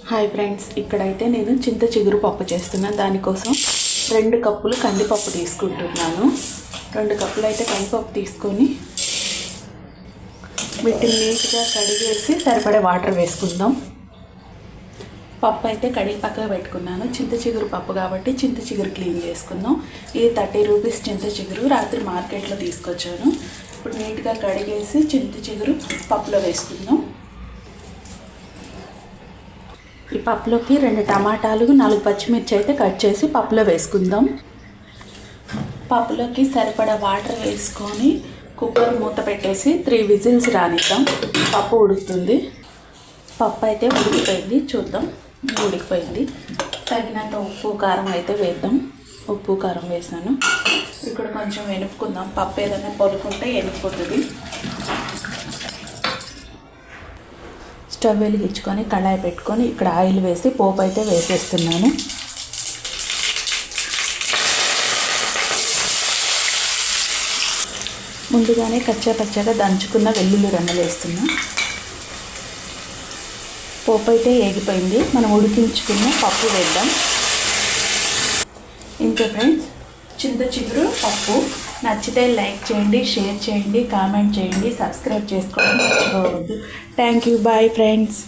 Hi friends, ఇక్కడైతే నేను చింత చిగురు పప్పు చేస్తున్నాను. దానికోసం 2 కప్పులు కందిపప్పు తీసుకుంటున్నాను. 2 కప్పులు అయితే కందిపప్పు తీసుకొని వీటిని నీట్గా కడిగేసి సరిపడే వాటర్ వేసుకుందాం. పప్పు అయితే కడిగి పక్కగా పెట్టుకున్నాను. చింత చిగురు పప్పు కాబట్టి చింత చిగురు క్లీన్ చేసుకుందాం. ఇది 30 రూపీస్ చింత చిగురు, రాత్రి మార్కెట్లో తీసుకొచ్చాను. ఇప్పుడు నీట్గా కడిగేసి చింత చిగురు పప్పులో వేసుకుందాం. ఈ పప్పులోకి 2 టమాటాలు 4 పచ్చిమిర్చి అయితే కట్ చేసి పప్పులో వేసుకుందాం. పప్పులోకి సరిపడా వాటర్ వేసుకొని కుక్కర్ మూత పెట్టేసి 3 విజిల్స్ రానిద్దాం. పప్పు ఉడుకుతుంది. పప్పు అయితే ఉడికిపోయింది, చూద్దాం. ఉడికిపోయింది. తగినంత ఉప్పు కారం అయితే వేద్దాం. ఉప్పు కారం వేసాను. ఇక్కడ కొంచెం ఎనుపుకుందాం. పప్పు ఏదైనా పొలుకుంటే ఎనిపోతుంది. స్టవ్ వెలిగించుకొని కళాయి పెట్టుకొని ఇక్కడ ఆయిల్ వేసి పోపు అయితే వేసేస్తున్నాను. ముందుగానే కచ్చాపచ్చాగా దంచుకున్న వెల్లుల్లి రెమ్మలు వేస్తున్నా. పోపు అయితే ఏగిపోయింది. మనం ఉడికించుకున్న పప్పు వేద్దాం. ఇంకా ఫ్రెండ్స్, చింత చిగురు పప్పు నచ్చితే లైక్ చేయండి, షేర్ చేయండి, కామెంట్ చేయండి, సబ్స్క్రైబ్ చేసుకోవడం మర్చిపోవద్దు. Thank you. Bye friends.